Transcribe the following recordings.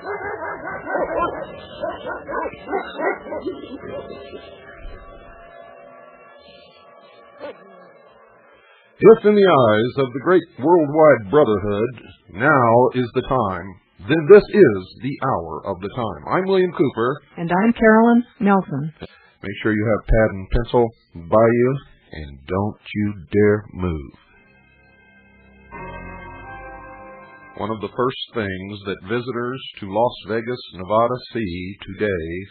If in the eyes of the great worldwide brotherhood now is the time, then this is the hour of the time. I'm William Cooper. And I'm Carolyn Nelson. Make sure you have pad and pencil by you, and don't you dare move. One of the first things that visitors to Las Vegas, Nevada see today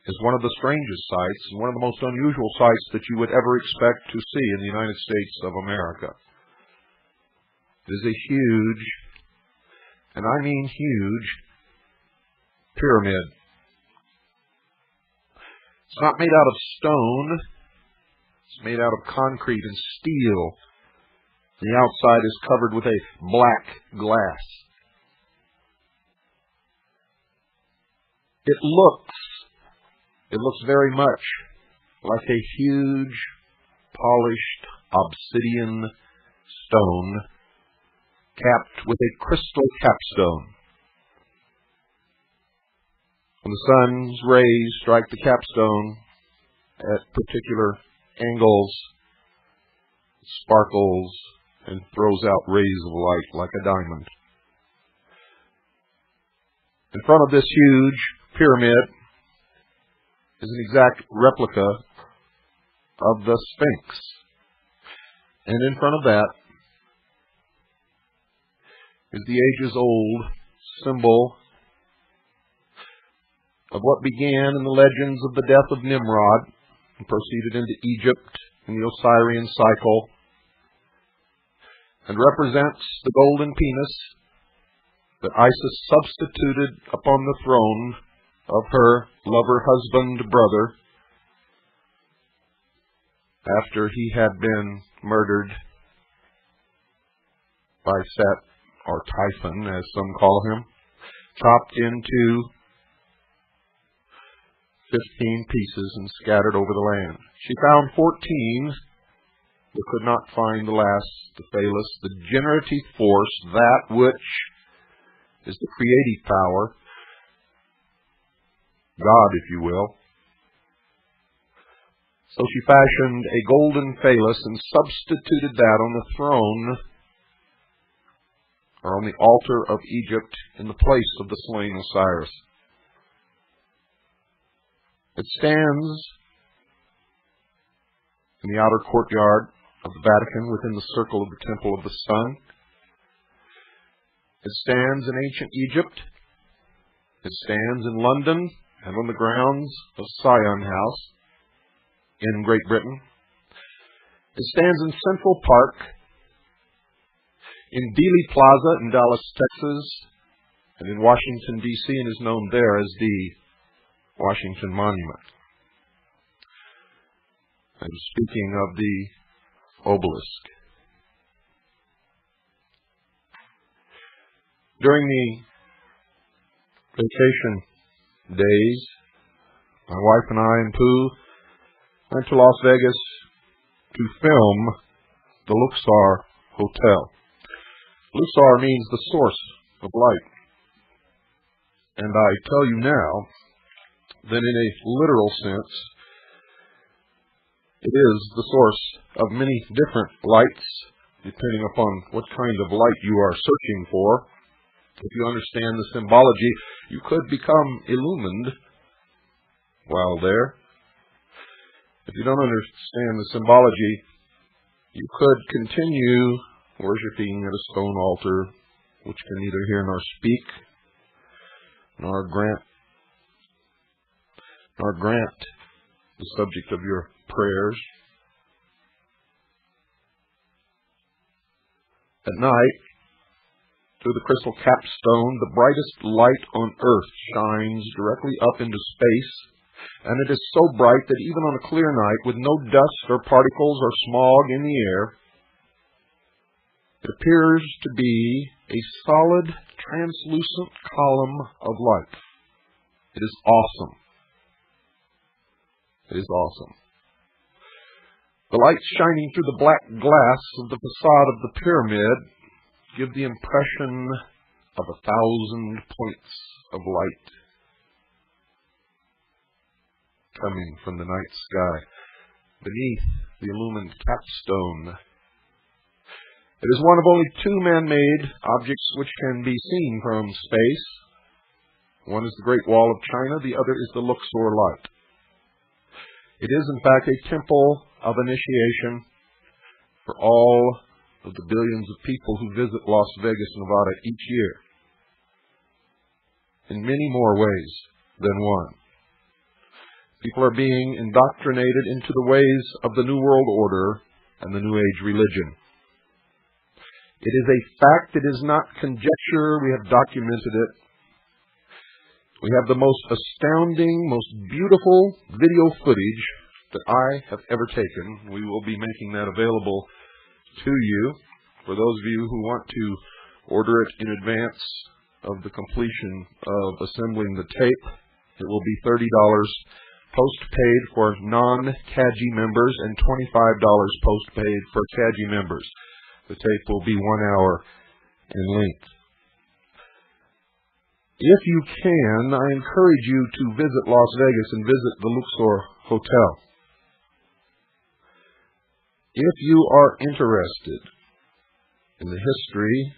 is one of the strangest sights and one of the most unusual sights that you would ever expect to see in the United States of America. It is a huge, and I mean huge, pyramid. It's not made out of stone. It's made out of concrete and steel. The outside is covered with a black glass. It looks very much like a huge, polished obsidian stone capped with a crystal capstone. When the sun's rays strike the capstone at particular angles, it sparkles and throws out rays of light like a diamond. In front of this huge pyramid is an exact replica of the Sphinx. And in front of that is the ages-old symbol of what began in the legends of the death of Nimrod and proceeded into Egypt in the Osirian cycle, and represents the golden penis that Isis substituted upon the throne of her lover, husband, brother, after he had been murdered by Set, or Typhon, as some call him, chopped into 15 pieces and scattered over the land. She found 14, but could not find the last, the Phallus, the generative force, that which is the creative power, God, if you will. So she fashioned a golden phallus and substituted that on the throne, or on the altar of Egypt, in the place of the slain Osiris. It stands in the outer courtyard of the Vatican within the circle of the Temple of the Sun. It stands in ancient Egypt. It stands in London and on the grounds of Sion House in Great Britain. It stands in Central Park, in Dealey Plaza in Dallas, Texas, and in Washington, D.C., and is known there as the Washington Monument. I'm speaking of the obelisk. During the vacation days, my wife and I and Pooh went to Las Vegas to film the Luxor Hotel. Luxor means the source of light. And I tell you now that in a literal sense, it is the source of many different lights, depending upon what kind of light you are searching for. If you understand the symbology, you could become illumined while there. If you don't understand the symbology, you could continue worshiping at a stone altar, which can neither hear nor speak, nor grant the subject of your prayers. At night, through the crystal capstone, the brightest light on earth shines directly up into space, and it is so bright that even on a clear night, with no dust or particles or smog in the air, it appears to be a solid, translucent column of light. It is awesome. It is awesome. The lights shining through the black glass of the facade of the pyramid give the impression of 1,000 points of light coming from the night sky beneath the illumined capstone. It is one of only two man-made objects which can be seen from space. One is the Great Wall of China, the other is the Luxor light. It is, in fact, a temple of initiation for all of the billions of people who visit Las Vegas, Nevada each year, in many more ways than one. People are being indoctrinated into the ways of the New World Order and the New Age religion. It is a fact. It is not conjecture. We have documented it. We have the most astounding, most beautiful video footage that I have ever taken. We will be making that available to you for those of you who want to order it in advance of the completion of assembling the tape. It will be $30 post-paid for non-CAGI members and $25 post-paid for CAGI members. The tape will be 1 hour in length. If you can, I encourage you to visit Las Vegas and visit the Luxor Hotel. If you are interested in the history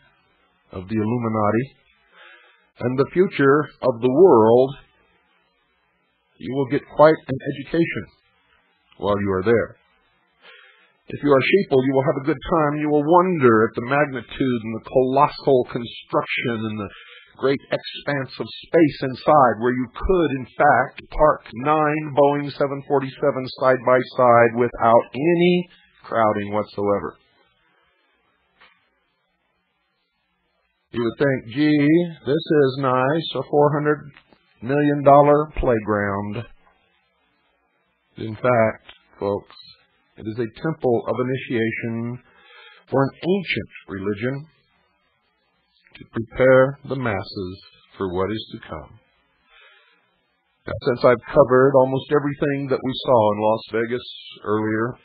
of the Illuminati and the future of the world, you will get quite an education while you are there. If you are sheeple, you will have a good time. You will wonder at the magnitude and the colossal construction and the great expanse of space inside, where you could, in fact, park 9 Boeing 747s side by side without any crowding whatsoever. You would think, gee, this is nice, a $400 million playground. In fact, folks, it is a temple of initiation for an ancient religion to prepare the masses for what is to come. Now, since I've covered almost everything that we saw in Las Vegas earlier,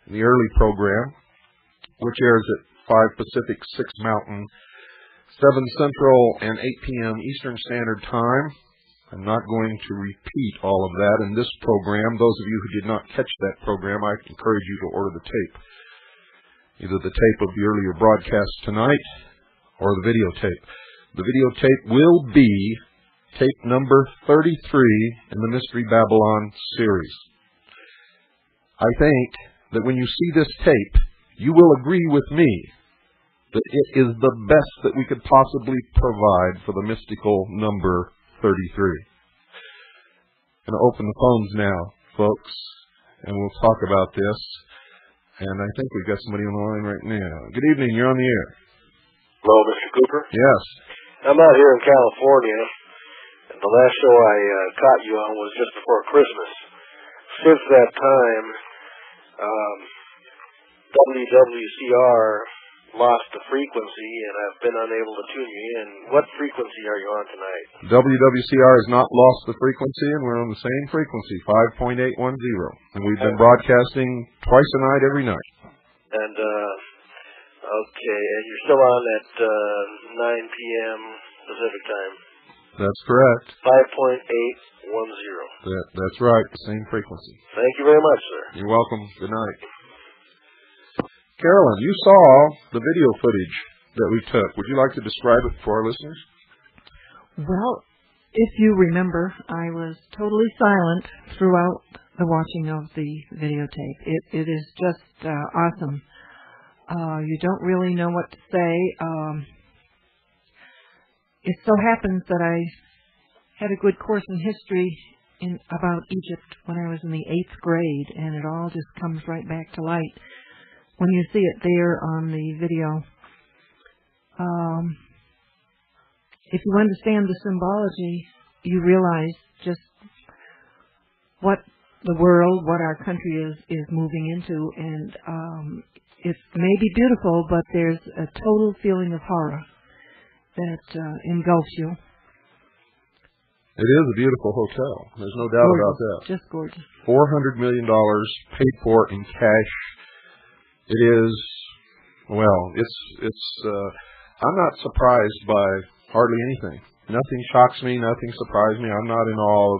in the early program, which airs at 5 Pacific, 6 Mountain, 7 Central, and 8 p.m. Eastern Standard Time, I'm not going to repeat all of that in this program. Those of you who did not catch that program, I encourage you to order the tape. Either the tape of the earlier broadcast tonight or the videotape. The videotape will be tape number 33 in the Mystery Babylon series. I think that when you see this tape, you will agree with me that it is the best that we could possibly provide for the mystical number 33. I'm going to open the phones now, folks, and we'll talk about this. And I think we've got somebody on the line right now. Good evening, you're on the air. Hello, Mr. Cooper? Yes. I'm out here in California, and the last show I caught you on was just before Christmas. Since that time, WWCR lost the frequency, and I've been unable to tune you in. What frequency are you on tonight? WWCR has not lost the frequency, and we're on the same frequency, 5.810. And we've been broadcasting twice a night, every night. And, okay, and you're still on at 9 p.m. Pacific time? That's correct. 5.810. That's right, the same frequency. Thank you very much, sir. You're welcome. Good night. Carolyn, you saw the video footage that we took. Would you like to describe it for our listeners? Well, if you remember, I was totally silent throughout the watching of the videotape. It is just awesome. You don't really know what to say. It so happens that I had a good course in history about Egypt when I was in the 8th grade, and it all just comes right back to light when you see it there on the video. If you understand the symbology, you realize just what the world, what our country is moving into, and it may be beautiful, but there's a total feeling of horror that engulfs you. It is a beautiful hotel. There's no doubt about that. Just gorgeous. $400 million paid for in cash. It is, well, it's I'm not surprised by hardly anything. Nothing shocks me. Nothing surprised me. I'm not in awe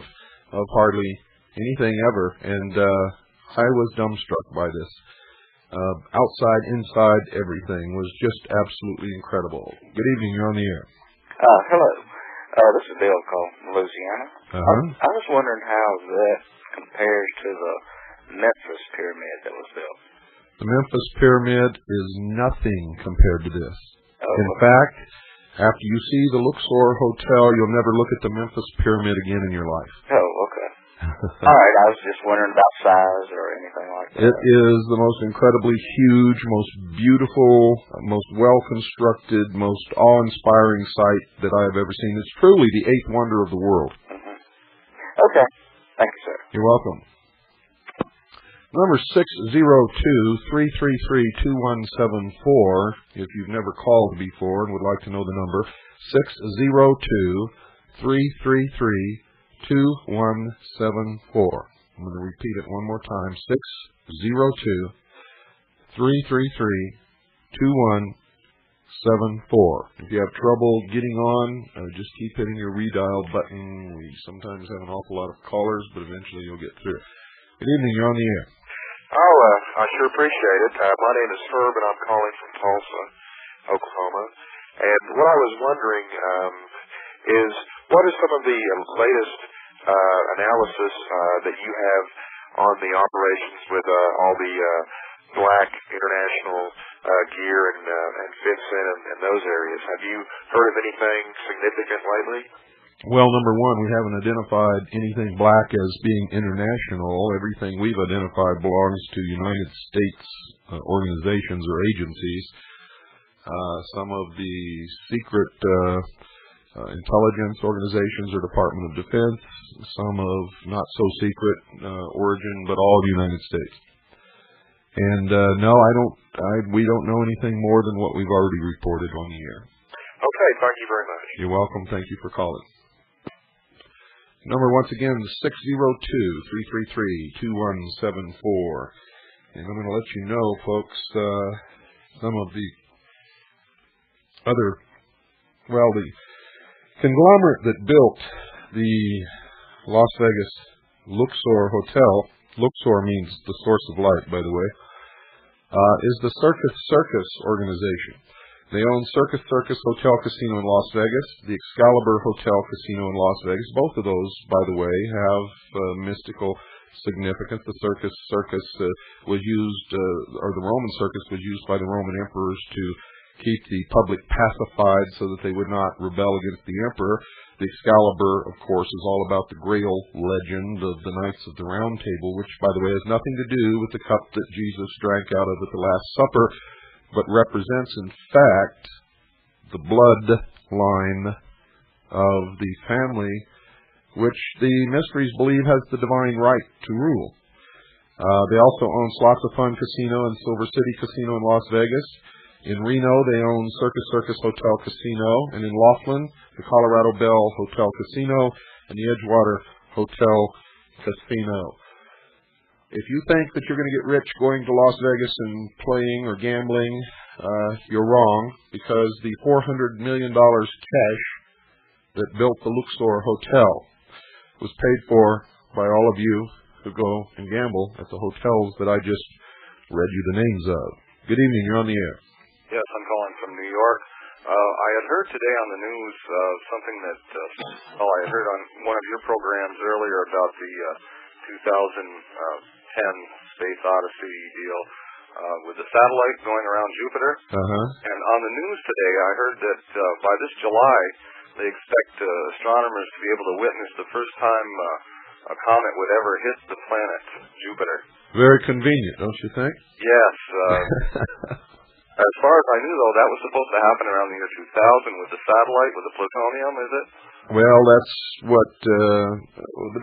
of hardly anything ever. And I was dumbstruck by this. Outside, inside, everything was just absolutely incredible. Good evening. You're on the air. Hello. This is Bill calling from Louisiana. I was wondering how that compares to the Memphis pyramid that was built. The Memphis pyramid is nothing compared to this. In fact, after you see the Luxor Hotel, you'll never look at the Memphis pyramid again in your life. Oh, okay. All right, I was just wondering about size or anything like that. It is the most incredibly huge, most beautiful, most well-constructed, most awe-inspiring site that I have ever seen. It's truly the eighth wonder of the world. Mm-hmm. Okay. Thank you, sir. You're welcome. Number 602-333-2174, if you've never called before and would like to know the number, 602-333-2174. I'm going to repeat it one more time, 602-333-2174. If you have trouble getting on, just keep hitting your redial button. We sometimes have an awful lot of callers, but eventually you'll get through. Good evening, you're on the air. I sure appreciate it. My name is Herb, and I'm calling from Tulsa, Oklahoma. And what I was wondering is, what is some of the latest analysis that you have on the operations with all the black international gear and FinCEN and those areas? Have you heard of anything significant lately? Well, number one, we haven't identified anything black as being international. Everything we've identified belongs to United States organizations or agencies. Some of the secret intelligence organizations or Department of Defense, some of not so secret origin, but all of the United States. And no, we don't know anything more than what we've already reported on the air. Okay, thank you very much. You're welcome. Thank you for calling. Number once again, 602-333-2174. And I'm going to let you know, folks, some of the the conglomerate that built the Las Vegas Luxor Hotel, Luxor means the source of light, by the way, is the Circus organization. They own Circus Hotel Casino in Las Vegas, the Excalibur Hotel Casino in Las Vegas. Both of those, by the way, have mystical significance. The Circus was used, or the Roman circus was used by the Roman emperors to keep the public pacified so that they would not rebel against the emperor. The Excalibur, of course, is all about the Grail legend of the Knights of the Round Table, which, by the way, has nothing to do with the cup that Jesus drank out of at the Last Supper, but represents, in fact, the bloodline of the family which the Mysteries believe has the divine right to rule. They also own Slots of Fun Casino and Silver City Casino in Las Vegas. In Reno, they own Circus Hotel Casino, and in Laughlin, the Colorado Bell Hotel Casino and the Edgewater Hotel Casino. If you think that you're going to get rich going to Las Vegas and playing or gambling, you're wrong, because the $400 million cash that built the Luxor Hotel was paid for by all of you who go and gamble at the hotels that I just read you the names of. Good evening, you're on the air. Yes, I'm calling from New York. I had heard today on the news something that I had heard on one of your programs earlier about the 2010 Space Odyssey deal with the satellite going around Jupiter. And on the news today, I heard that by this July, they expect astronomers to be able to witness the first time a comet would ever hit the planet Jupiter. Very convenient, don't you think? Yes. As far as I knew, though, that was supposed to happen around the year 2000 with the satellite, with the plutonium, is it? Well, that's what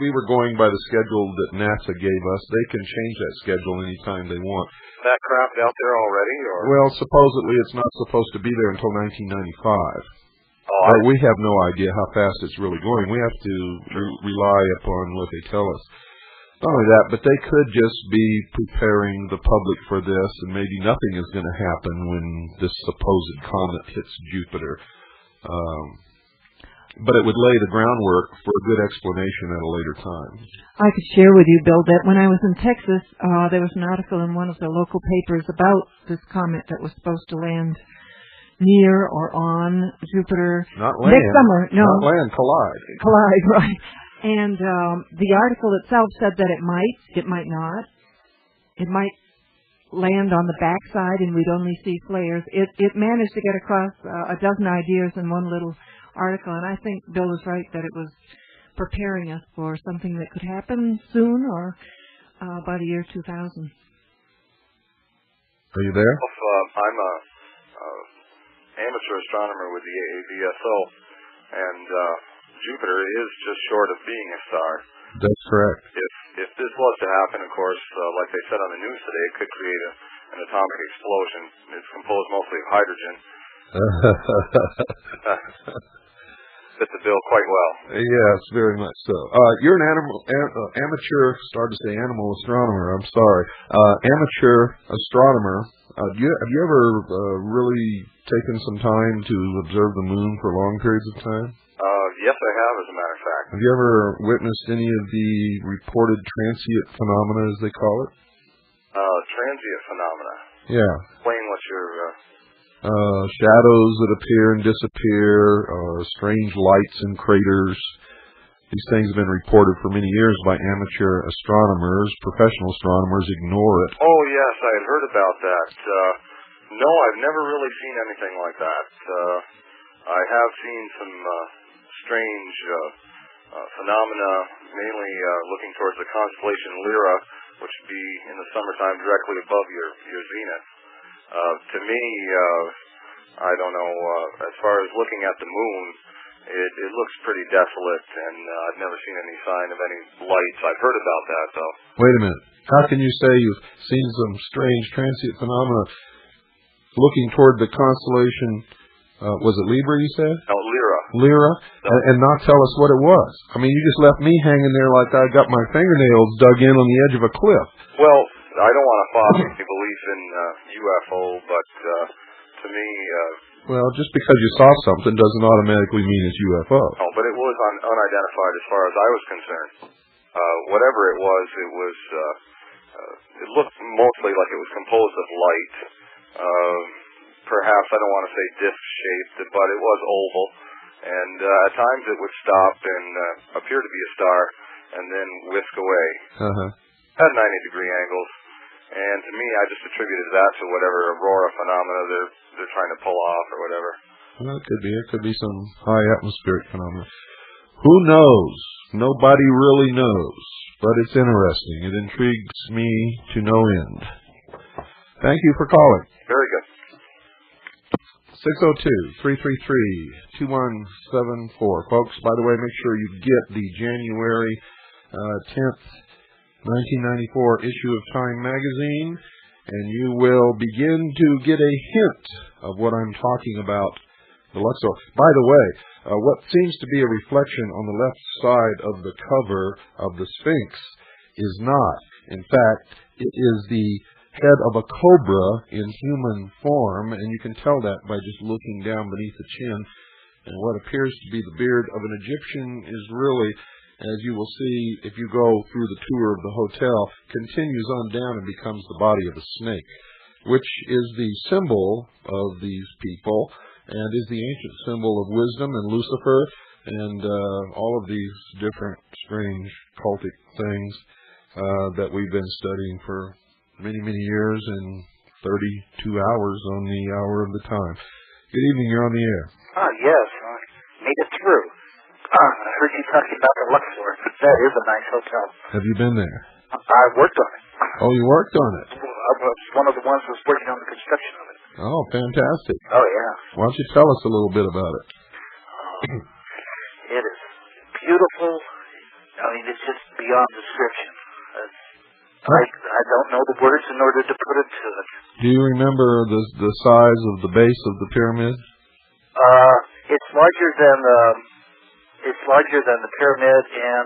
we were going by the schedule that NASA gave us. They can change that schedule anytime they want. That craft out there already? Or? Well, supposedly it's not supposed to be there until 1995. But we have no idea how fast it's really going. We have to rely upon what they tell us. Not only that, but they could just be preparing the public for this, and maybe nothing is going to happen when this supposed comet hits Jupiter. But it would lay the groundwork for a good explanation at a later time. I could share with you, Bill, that when I was in Texas, there was an article in one of the local papers about this comet that was supposed to land near or on Jupiter Not land. next summer. No, not land. Collide. Collide, right? And the article itself said that it might not. It might land on the backside, and we'd only see flares. It managed to get across a dozen ideas in one little article, and I think Bill was right that it was preparing us for something that could happen soon or by the year 2000. Are you there? I'm a amateur astronomer with the AAVSO, and Jupiter is just short of being a star. That's correct. If this was to happen, of course, like they said on the news today, it could create an atomic explosion. It's composed mostly of hydrogen. Fits the bill quite well. Yes, very much so. You're an amateur, started to say animal astronomer, I'm sorry. Amateur astronomer. Have you ever really taken some time to observe the moon for long periods of time? Yes, I have, as a matter of fact. Have you ever witnessed any of the reported transient phenomena, as they call it? Transient phenomena? Yeah. Explain what you're... shadows that appear and disappear, strange lights in craters. These things have been reported for many years by amateur astronomers. Professional astronomers ignore it. Oh, yes, I had heard about that. No, I've never really seen anything like that. I have seen some strange phenomena, mainly looking towards the constellation Lyra, which would be in the summertime directly above your zenith. To me, I don't know, as far as looking at the moon, it looks pretty desolate, and I've never seen any sign of any lights. I've heard about that, though. Wait a minute. How can you say you've seen some strange transient phenomena looking toward the constellation, was it Libra, you said? No, Lyra. Lyra, and not tell us what it was? I mean, you just left me hanging there like I got my fingernails dug in on the edge of a cliff. Well, I don't want to foster any belief in UFO, but to me... well, just because you saw something doesn't automatically mean it's UFO. No, but it was unidentified as far as I was concerned. Whatever it was, it looked mostly like it was composed of light. Perhaps, I don't want to say disc-shaped, but it was oval. And at times it would stop and appear to be a star and then whisk away at 90-degree angles. And to me, I just attributed that to whatever aurora phenomena they're trying to pull off or whatever. Well, it could be. It could be some high atmospheric phenomena. Who knows? Nobody really knows. But it's interesting. It intrigues me to no end. Thank you for calling. Very good. 602-333-2174. Folks, by the way, make sure you get the January 10th, 1994 issue of Time magazine, and you will begin to get a hint of what I'm talking about, the Luxor. By the way, what seems to be a reflection on the left side of the cover of the Sphinx is not. In fact, it is the head of a cobra in human form, and you can tell that by just looking down beneath the chin. And what appears to be the beard of an Egyptian is really, as you will see if you go through the tour of the hotel, continues on down and becomes the body of a snake, which is the symbol of these people and is the ancient symbol of wisdom and Lucifer and all of these different strange cultic things that we've been studying for many, many years and 32 hours on the hour of the time. Good evening, you're on the air. Yes, made it through. I heard you talking about the Luxor. That is a nice hotel. Have you been there? I worked on it. Oh, you worked on it? I was one of the ones who was working on the construction of it. Oh, fantastic. Oh, yeah. Why don't you tell us a little bit about it? It is beautiful. I mean, it's just beyond description. I don't know the words in order to put it to it. Do you remember the size of the base of the pyramid? It's larger than the pyramid in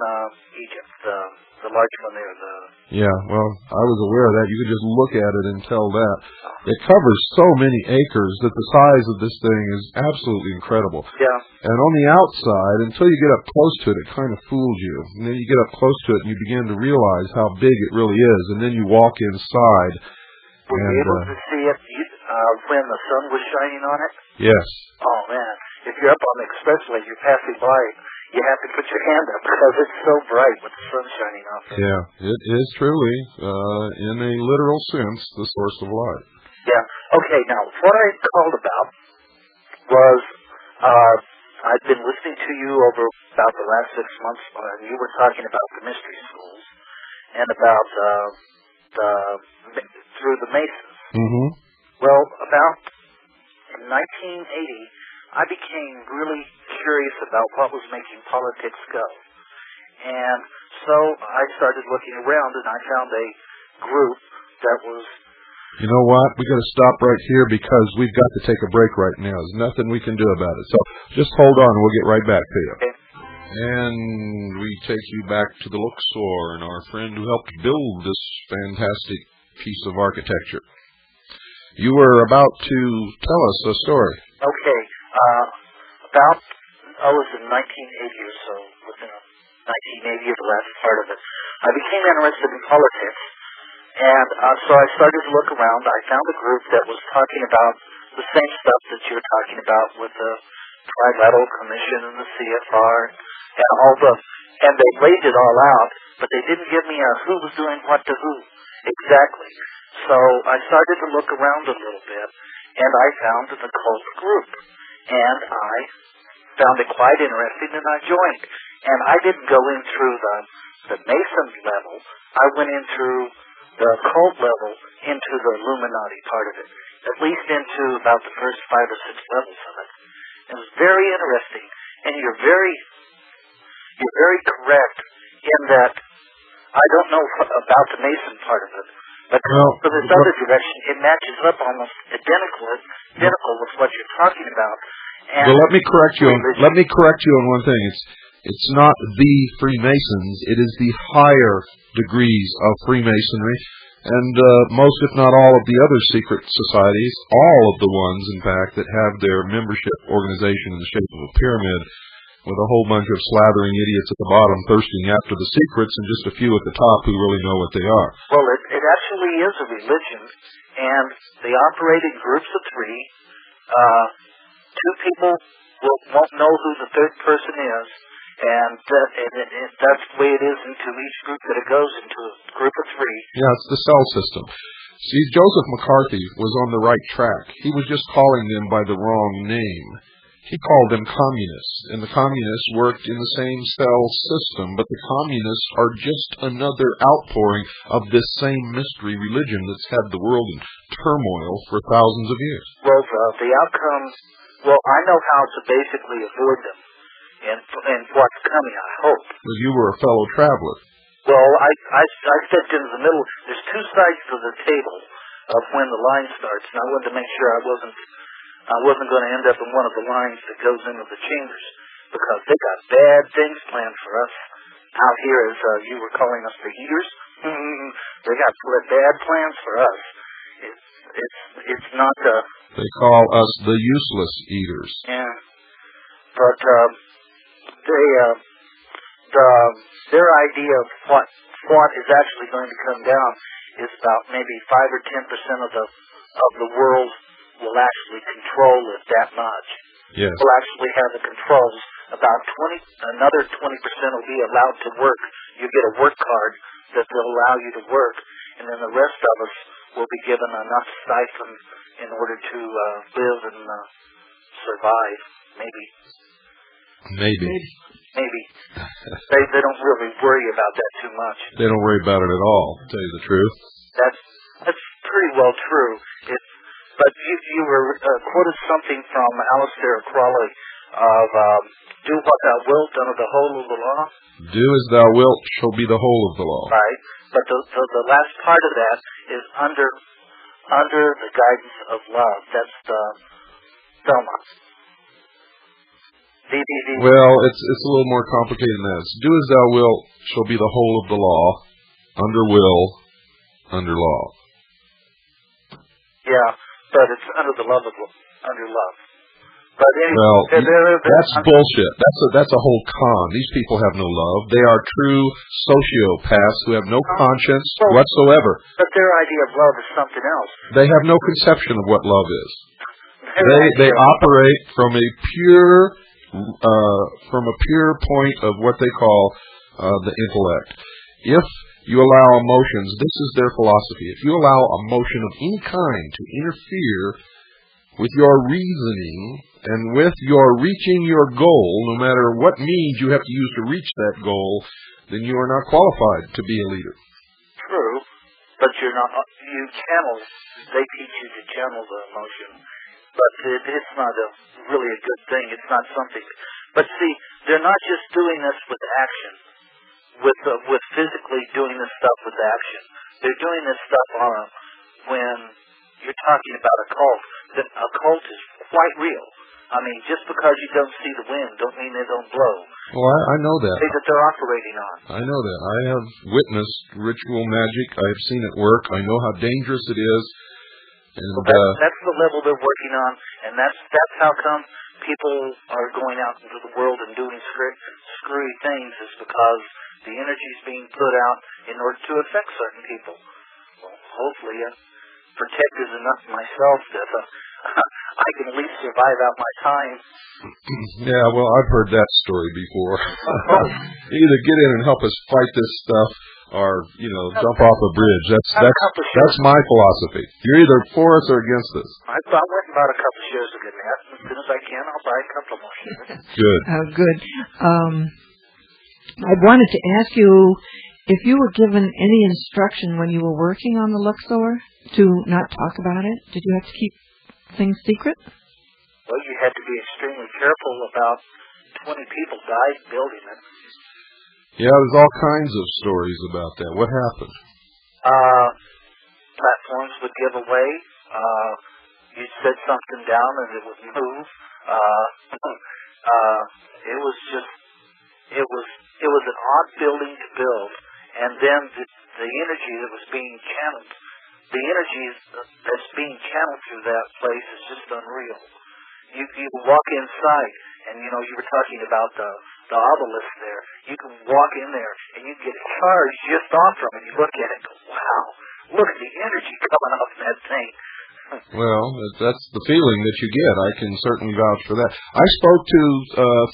Egypt. the large one there. Yeah, well, I was aware of that. You could just look at it and tell that. It covers so many acres that the size of this thing is absolutely incredible. Yeah. And on the outside, until you get up close to it, it kind of fools you. And then you get up close to it and you begin to realize how big it really is. And then you walk inside. Were you able to see it when the sun was shining on it? Yes. Oh, man. If you're up on the expressway, you're passing by, you have to put your hand up because it's so bright with the sun shining off it. Yeah, it is truly, in a literal sense, the source of light. Yeah. Okay, now, what I called about was I've been listening to you over about the last 6 months, and you were talking about the mystery schools and about through the Masons. Mm-hmm. Well, about in 1980, I became really curious about what was making politics go. And so I started looking around, and I found a group that was... You know what? We got to stop right here because we've got to take a break right now. There's nothing we can do about it. So just hold on, and we'll get right back to you. Okay. And we take you back to the Luxor and our friend who helped build this fantastic piece of architecture. You were about to tell us a story. Okay. I was in 1980 or so, within 1980 or the last part of it. I became interested in politics, and so I started to look around. I found a group that was talking about the same stuff that you're talking about with the Trilateral Commission and the CFR and all and they laid it all out, but they didn't give me who was doing what to who exactly. So I started to look around a little bit, and I found the Occult group, and I found it quite interesting, and I joined. And I didn't go in through the Mason level. I went in through the Occult level into the Illuminati part of it, at least into about the first 5 or 6 levels of it. It was very interesting, and you're very correct in that I don't know about the Mason part of it, but for this other direction, it matches up almost identical with what you're talking about. And well, let me correct you on one thing. It's not the Freemasons. It is the higher degrees of Freemasonry. And most, if not all, of the other secret societies, all of the ones, in fact, that have their membership organization in the shape of a pyramid with a whole bunch of slathering idiots at the bottom thirsting after the secrets and just a few at the top who really know what they are. Well, it actually is a religion, and they operate in groups of 3. 2 people won't know who the third person is, and that's the way it is into each group that it goes into, a group of 3. Yeah, it's the cell system. See, Joseph McCarthy was on the right track. He was just calling them by the wrong name. He called them communists, and the communists worked in the same cell system, but the communists are just another outpouring of this same mystery religion that's had the world in turmoil for thousands of years. Well, the outcome, I know how to basically avoid them and what's coming, I hope. Well, you were a fellow traveler. Well, I stepped into the middle. There's 2 sides to the table of when the line starts, and I wanted to make sure I wasn't going to end up in one of the lines that goes into the chambers, because they got bad things planned for us out here, as you were calling us the eaters. They got bad plans for us. It's not the... They call us the useless eaters. Yeah, but their idea of what is actually going to come down is about maybe 5 or 10% of the world will actually control it that much. Yes. Will actually have the controls. About another 20% will be allowed to work. You get a work card that will allow you to work, and then the rest of us will be given enough stipend in order to live and survive. Maybe. They don't really worry about that too much. They don't worry about it at all, to tell you the truth. That's pretty well true. But you were quoted something from Aleister Crowley of do what thou wilt under the whole of the law. Do as thou wilt shall be the whole of the law. Right. But the last part of that is under the guidance of love. That's the Thelma. Well, it's a little more complicated than that. Do as thou wilt shall be the whole of the law, under will, under law. Yeah, but it's under the love of under love. But anyway, well, that's bullshit. That's a whole con. These people have no love. They are true sociopaths who have no conscience whatsoever. But their idea of love is something else. They have no conception of what love is. They operate from a pure point of what they call the intellect. If you allow emotions, this is their philosophy. If you allow emotion of any kind to interfere with your reasoning and with your reaching your goal, no matter what means you have to use to reach that goal, then you are not qualified to be a leader. True, but you're not. You channel. They teach you to channel the emotion, but it's not really a good thing. It's not something. But see, they're not just doing this with action, with physically doing this stuff with action. They're doing this stuff when you're talking about a cult. The occult is quite real. I mean, just because you don't see the wind don't mean they don't blow. Well, I know that. That they're operating on. I know that. I have witnessed ritual magic. I have seen it work. I know how dangerous it is. And that's the level they're working on, and that's how come people are going out into the world and doing screwy things, is because the energy is being put out in order to affect certain people. Well, hopefully, protected enough myself that I can at least survive out my time. Yeah, well, I've heard that story before. Either get in and help us fight this stuff, or jump off a bridge. That's my philosophy. You're either for us or against us. I went and bought a couple of shares of good net. As soon as I can, I'll buy a couple more shares. Good. Good. I wanted to ask you if you were given any instruction when you were working on the Luxor to not talk about it. Did you have to keep things secret? Well, you had to be extremely careful. About 20 people died building it. Yeah, there's all kinds of stories about that. What happened? Platforms would give away. You set something down and it would move. It was an odd building to build, and then the energy that was being channeled, the energy that's being channeled through that place is just unreal. You walk inside, and you were talking about the obelisk there. You can walk in there, and you get a charge just off from it. You look at it and go, wow, look at the energy coming off that thing. Well, that's the feeling that you get. I can certainly vouch for that. I spoke to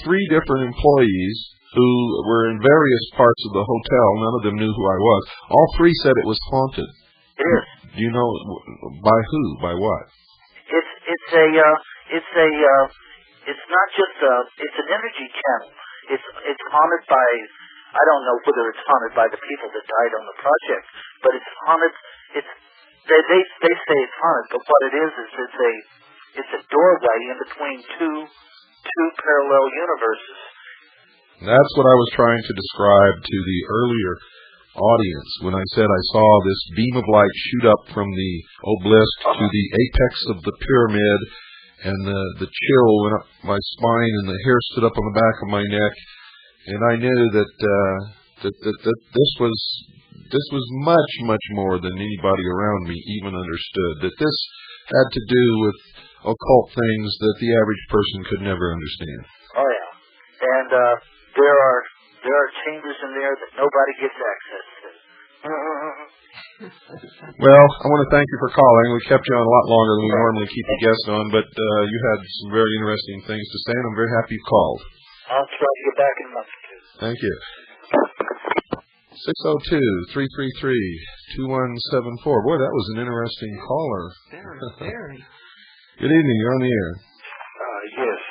3 different employees who were in various parts of the hotel. None of them knew who I was. All 3 said it was haunted. It is. Do you know by who? By what? It's not just it's an energy channel. It's haunted by, I don't know whether it's haunted by the people that died on the project, but it's haunted. They say it's haunted, but what it is it's a doorway in between two parallel universes. That's what I was trying to describe to the earlier audience when I said I saw this beam of light shoot up from the obelisk to the apex of the pyramid, and the chill went up my spine and the hair stood up on the back of my neck, and I knew that this was much more than anybody around me even understood. That this had to do with occult things that the average person could never understand. Oh yeah, and there are chambers in there that nobody gets access to. Well, I want to thank you for calling. We kept you on a lot longer than we normally keep a guest on, but you had some very interesting things to say, and I'm very happy you called. I'll try to get back in a month or two. Thank you. 602-333-2174. Boy, that was an interesting caller. Very. Good evening. You're on the air. Yes.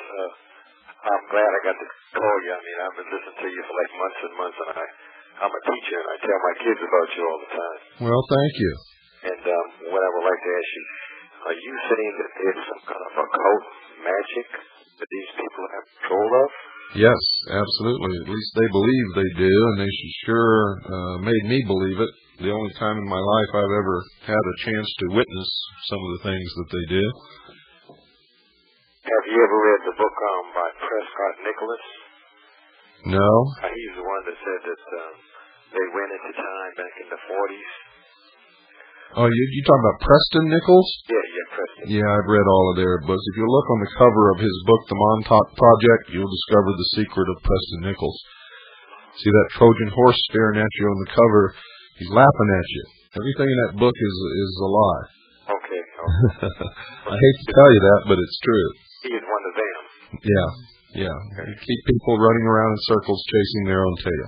I'm glad I got to call you. I mean, I've been listening to you for like months and months, and I'm a teacher, and I tell my kids about you all the time. Well, thank you. And what I would like to ask you, are you saying that there's some kind of occult magic that these people have control of? Yes, absolutely. At least they believe they do, and they sure made me believe it. The only time in my life I've ever had a chance to witness some of the things that they do. Have You ever read the book by Prescott Nicholas? No. He's the one that said that they went into time back in the 40s. Oh, you talking about Preston Nichols? Yeah, Preston. Yeah, I've read all of their books. If you look on the cover of his book, The Montauk Project, you'll discover the secret of Preston Nichols. See that Trojan horse staring at you on the cover? He's laughing at you. Everything in that book is a lie. Okay. I hate to tell you that, but it's true. He is one of them. Yeah. You keep people running around in circles chasing their own tail.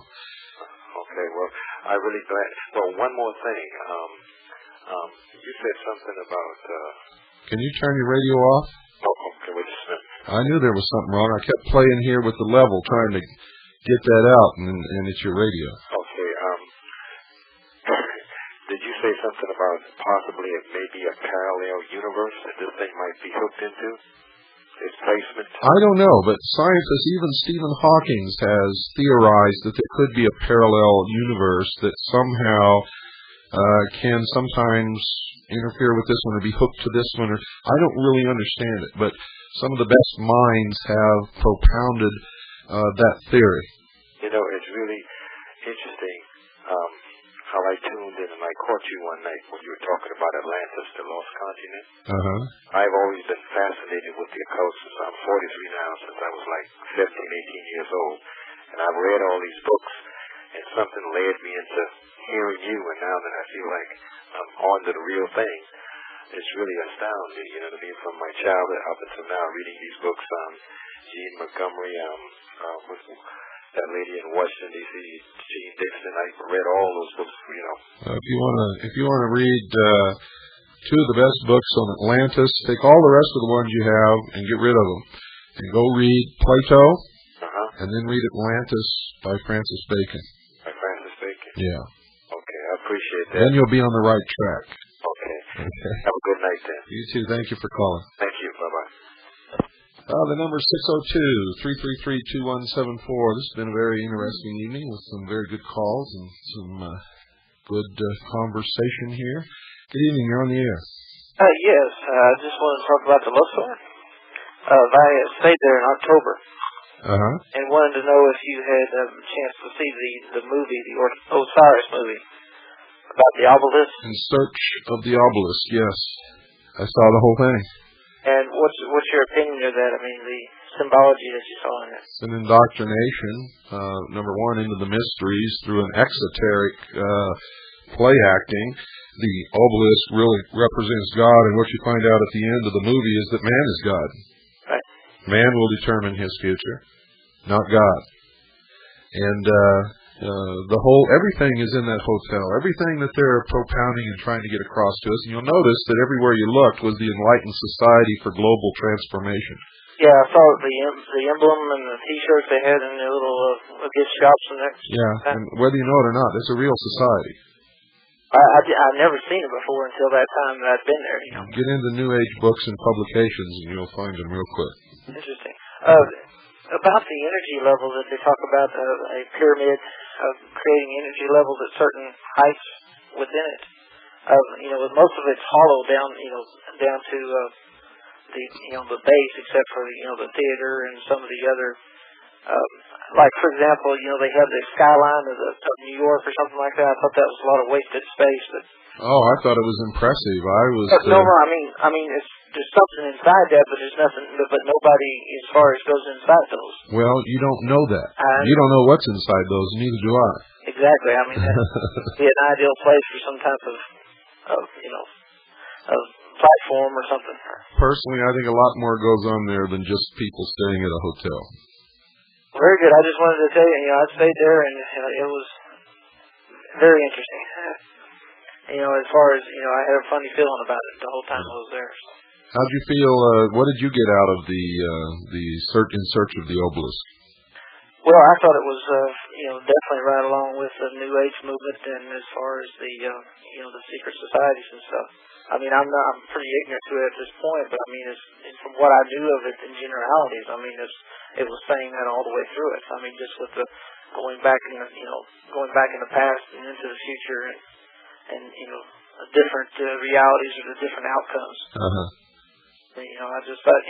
Okay, well, I'm really glad. Well, one more thing. You said something about... Can you turn your radio off? Okay, wait just a minute. I knew there was something wrong. I kept playing here with the level, trying to get that out, and it's your radio. Okay, did you say something about possibly it may be a parallel universe that this thing might be hooked into? Its placement? I don't know, but scientists, even Stephen Hawking has theorized that there could be a parallel universe that somehow can sometimes interfere with this one or be hooked to this one. I don't really understand it, but some of the best minds have propounded that theory. You know, it's really interesting how I tuned in and I caught you one night when you were talking about Atlantis, the lost continent. I've always been fascinated with the occult since I'm 43 now, since I was like 17, 18 years old. And I've read all these books, and something led me into hearing you, and now that I feel like I'm on to the real thing, it's really astounding, you know what I mean, from my childhood up until now, reading these books, Jean Montgomery, with that lady in Washington, D.C., Jean Dixon. I read all those books, you know. If you want to read two of the best books on Atlantis, take all the rest of the ones you have and get rid of them. And go read Plato, and then read Atlantis by Francis Bacon. By Francis Bacon? Yeah. Okay, I appreciate that. Then you'll be on the right track. Okay. Have a good night then. You too. Thank you for calling. Thank you. Bye-bye. The number is 602-333-2174. This has been a very interesting evening with some very good calls and some good conversation here. Good evening. You're on the air. Yes. I just wanted to talk about the Luxor. I stayed there in October. And wanted to know if you had a chance to see the movie, the Osiris movie, about the obelisk. In Search of the Obelisk, yes. I saw the whole thing. And what's your opinion of that? I mean, the symbology that you saw in it. It's an indoctrination, number one, into the mysteries through an exoteric play acting. The obelisk really represents God, and what you find out at the end of the movie is that man is God. Right. Man will determine his future, not God. And everything is in that hotel. Everything that they're propounding and trying to get across to us. And you'll notice that everywhere you looked was the Enlightened Society for Global Transformation. Yeah, I saw the emblem and the T-shirts they had in their little gift shops and that. Yeah, and whether you know it or not, it's a real society. I've never seen it before until that time that I've been there. You know. Get into New Age books and publications, and you'll find them real quick. Interesting. About the energy level that they talk about, a pyramid of creating energy levels at certain heights within it. Most of it's hollow down to the base, except for the theater and some of the other. Like for example, they have the skyline of New York or something like that. I thought that was a lot of wasted space. But I thought it was impressive. No, I mean, there's something inside that, but there's nothing. But nobody, as far as goes inside those. Well, you don't know that. You don't know what's inside those. Neither do I. Exactly. I mean, that'd be an ideal place for some type of platform or something. Personally, I think a lot more goes on there than just people staying at a hotel. Very good. I just wanted to tell you, I stayed there, and it was very interesting. As far as, I had a funny feeling about it the whole time I was there. How'd you feel, what did you get out of the In Search of the Obelisk? Well, I thought it was, definitely right along with the New Age movement, and as far as the secret societies and stuff. I mean, I'm pretty ignorant to it at this point, but I mean, it's from what I knew of it in generalities. I mean, it was saying that all the way through it. I mean, just with the going back in the past and into the future, and different realities or the different outcomes. I just thought,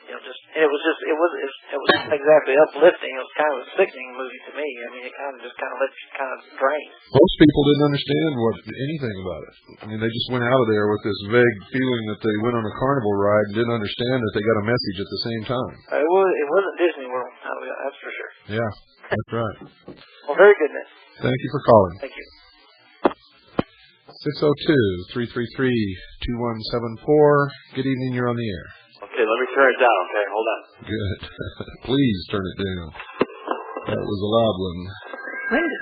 it wasn't exactly uplifting. It was kind of a sickening movie to me. I mean, it kind of let you kind of drain. Most people didn't understand anything about it. I mean, they just went out of there with this vague feeling that they went on a carnival ride and didn't understand that they got a message at the same time. It wasn't Disney World. That's for sure. Yeah, that's right. Well, very good, Nick. Thank you for calling. Thank you. 602-333-2174. Good evening, you're on the air. Okay, let me turn it down, okay? Hold on. Good. Please turn it down. That was a loud one.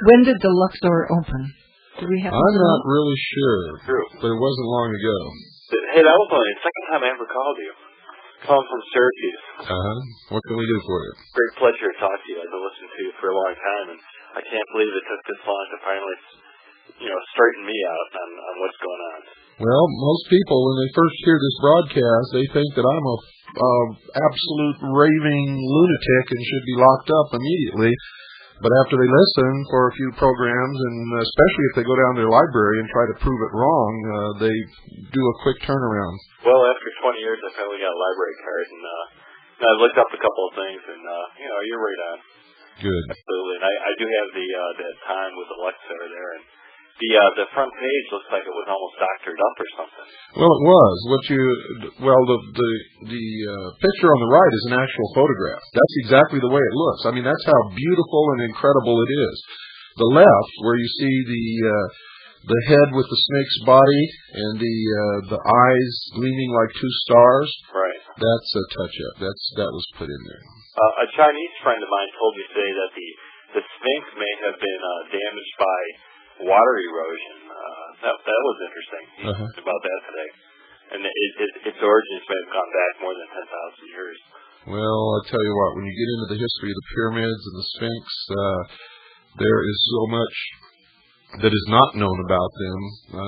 When did the Luxor open? Do we have? I'm not really sure. True. But it wasn't long ago. Hey, that was only the second time I ever called you. Calling from Syracuse. What can we do for you? Great pleasure to talk to you. I've been listening to you for a long time, and I can't believe it took this long to finally, straighten me out on what's going on. Well, most people, when they first hear this broadcast, they think that I'm a absolute raving lunatic and should be locked up immediately. But after they listen for a few programs, and especially if they go down to their library and try to prove it wrong, they do a quick turnaround. Well, after 20 years, I finally got a library card, and I looked up a couple of things, and you're right on. Good. Absolutely, and I do have the time with the Luxor there, and the front page looks like it was almost doctored up or something. Well, it was. The picture on the right is an actual photograph. That's exactly the way it looks. I mean, that's how beautiful and incredible it is. The left, where you see the head with the snake's body and the eyes gleaming like two stars. Right. That's a touch-up. That was put in there. A Chinese friend of mine told me today that the Sphinx may have been damaged by water erosion. That was interesting. He talked about that today. And its origins may have gone back more than 10,000 years. Well, I'll tell you what, when you get into the history of the pyramids and the Sphinx, there is so much that is not known about them.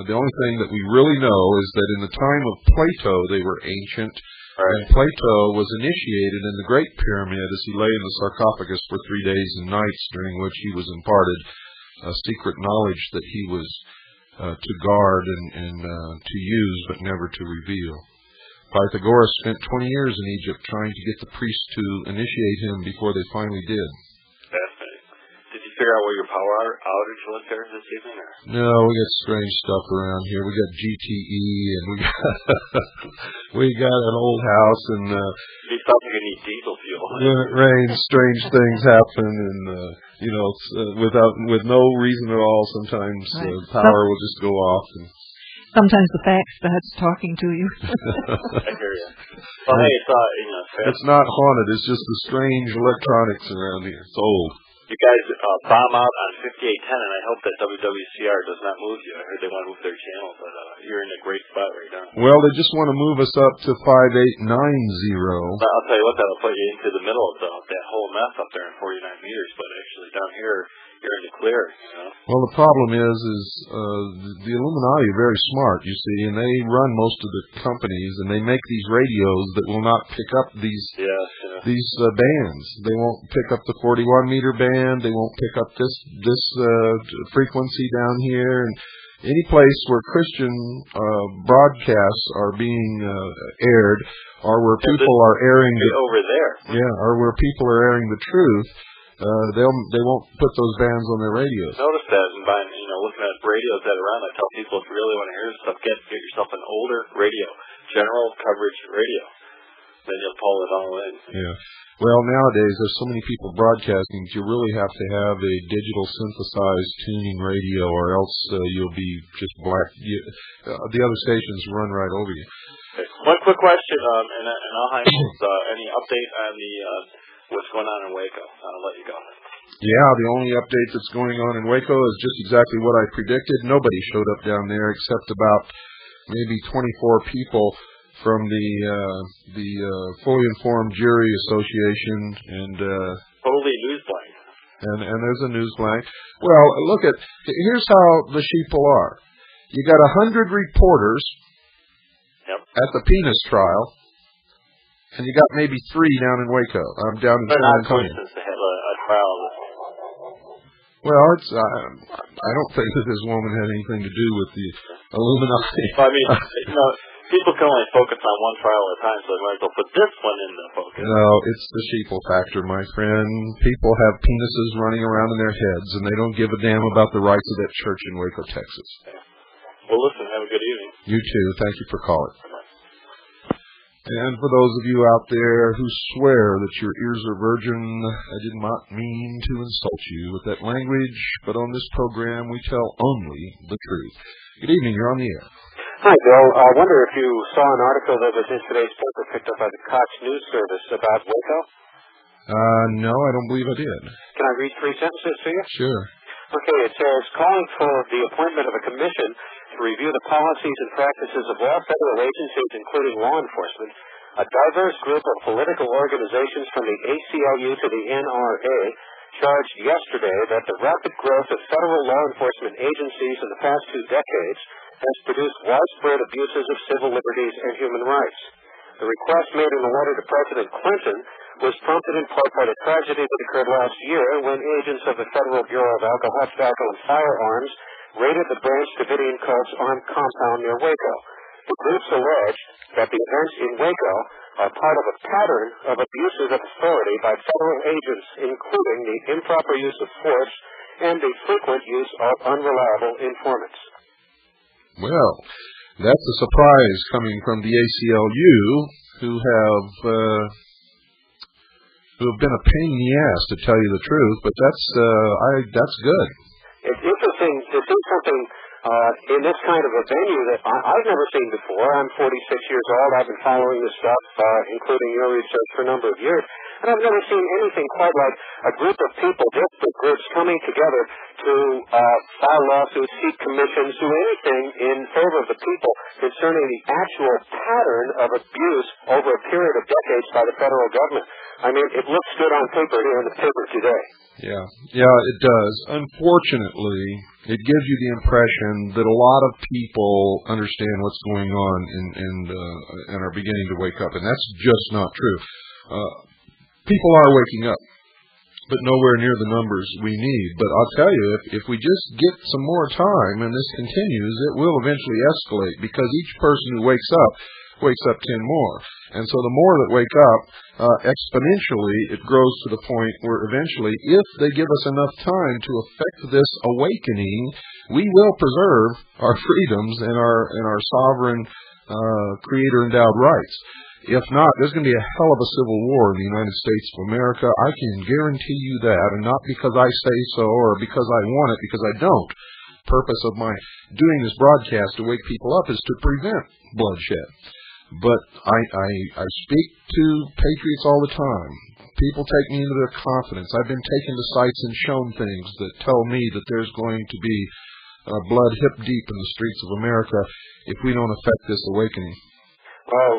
The only thing that we really know is that in the time of Plato, they were ancient. Right. And Plato was initiated in the Great Pyramid as he lay in the sarcophagus for 3 days and nights, during which he was imparted a secret knowledge that he was to guard and to use, but never to reveal. Pythagoras spent 20 years in Egypt trying to get the priests to initiate him before they finally did. Fascinating. Did you figure out where your power outage was there this evening? Or? No, we got strange stuff around here. We got GTE, and we got an old house, and you thought you need diesel fuel. When it rains, strange things happen, and with no reason at all. Sometimes power will just go off. And sometimes the fax starts talking to you. I hear you. Well, hey, it's not haunted. It's just the strange electronics around here. It's old. You guys bomb out on 5810, and I hope that WWCR does not move you. I heard they want to move their channel, but you're in a great spot right now. Well, they just want to move us up to 5890. I'll tell you what, that'll put you into the middle of that whole mess up there in 49 meters, but actually down here, you're in the clear, Well, the problem is the Illuminati are very smart, you see, and they run most of the companies, and they make these radios that will not pick up these bands. They won't pick up the 41-meter band. They won't pick up this frequency down here, and any place where Christian broadcasts are being aired, or where people are airing over there, or where people are airing the truth. They won't put those bands on their radios. Notice that, and by looking at radios that are around, I tell people if you really want to hear this stuff, get yourself an older radio, general coverage radio. Then you'll pull it all in. Yeah. Well, nowadays there's so many people broadcasting that you really have to have a digital synthesized tuning radio, or else you'll be just black. The other stations run right over you. Okay. One quick question, and I'll hang any update on what's going on in Waco. I'll let you go. Yeah, the only update that's going on in Waco is just exactly what I predicted. Nobody showed up down there except about maybe 24 people from the Fully Informed Jury Association, and totally news blank. And there's a news blank. Well, here's how the sheeple are. You got 100 reporters at the penis trial. And you got maybe 3 down in Waco. I'm down in San Antonio. They have a trial. Well, I don't think that this woman had anything to do with the Illuminati. I mean, people can only focus on one trial at a time, so they might as well put this one in the focus. No, it's the sheeple factor, my friend. People have penises running around in their heads, and they don't give a damn about the rights of that church in Waco, Texas. Yeah. Well, listen, have a good evening. You too. Thank you for calling. And for those of you out there who swear that your ears are virgin, I did not mean to insult you with that language, but on this program we tell only the truth. Good evening, you're on the air. Hi, Bill. I wonder if you saw an article that was in today's paper picked up by the Cox News Service about Waco? No, I don't believe I did. Can I read 3 sentences to you? Sure. Okay, it says, calling for the appointment of a commission to review the policies and practices of all federal agencies, including law enforcement. A diverse group of political organizations from the ACLU to the NRA charged yesterday that the rapid growth of federal law enforcement agencies in the past 2 decades has produced widespread abuses of civil liberties and human rights. The request made in a letter to President Clinton was prompted in part by the tragedy that occurred last year when agents of the Federal Bureau of Alcohol, Tobacco, and Firearms raided the Branch Davidian cult's armed compound near Waco. The groups alleged that the events in Waco are part of a pattern of abuses of authority by federal agents, including the improper use of force and the frequent use of unreliable informants. Well, that's a surprise coming from the ACLU, who have been a pain in the ass, to tell you the truth. But that's good. It's interesting to see something in this kind of a venue that I've never seen before. I'm 46 years old. I've been following this stuff, including your research, for a number of years. And I've never seen anything quite like a group of people, disparate groups, coming together to file lawsuits, seek commissions, do anything in favor of the people concerning the actual pattern of abuse over a period of decades by the federal government. I mean, it looks good on paper here in the paper today. Yeah, it does. Unfortunately, it gives you the impression that a lot of people understand what's going on and are beginning to wake up, and that's just not true. People are waking up, but nowhere near the numbers we need. But I'll tell you, if we just get some more time and this continues, it will eventually escalate, because each person who wakes up 10 more. And so the more that wake up, exponentially, it grows to the point where eventually, if they give us enough time to effect this awakening, we will preserve our freedoms and our sovereign creator-endowed rights. If not, there's going to be a hell of a civil war in the United States of America. I can guarantee you that, and not because I say so or because I want it, because I don't. The purpose of my doing this broadcast to wake people up is to prevent bloodshed. But I speak to patriots all the time. People take me into their confidence. I've been taken to sites and shown things that tell me that there's going to be blood hip deep in the streets of America if we don't effect this awakening. Well,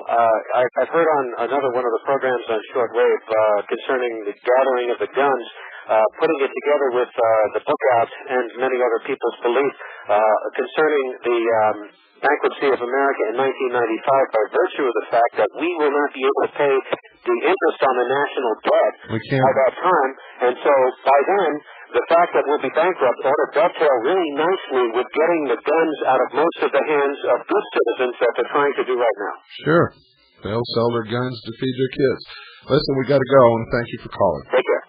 I've heard on another one of the programs on shortwave concerning the gathering of the guns, putting it together with the book out and many other people's belief concerning the bankruptcy of America in 1995 by virtue of the fact that we will not be able to pay the interest on the national debt by that time. And so by then, the fact that we'll be bankrupt ought to dovetail really nicely with getting the guns out of most of the hands of good citizens that they're trying to do right now. Sure. They'll sell their guns to feed their kids. Listen, we got to go, and thank you for calling. Take care.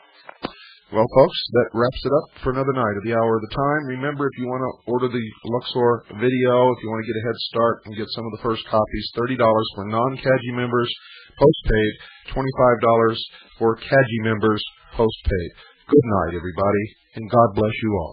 Well, folks, that wraps it up for another night of the Hour of the Time. Remember, if you want to order the Luxor video, if you want to get a head start and get some of the first copies, $30 for non-CAGI members, postpaid, $25 for CAGI members, postpaid. Good night, everybody, and God bless you all.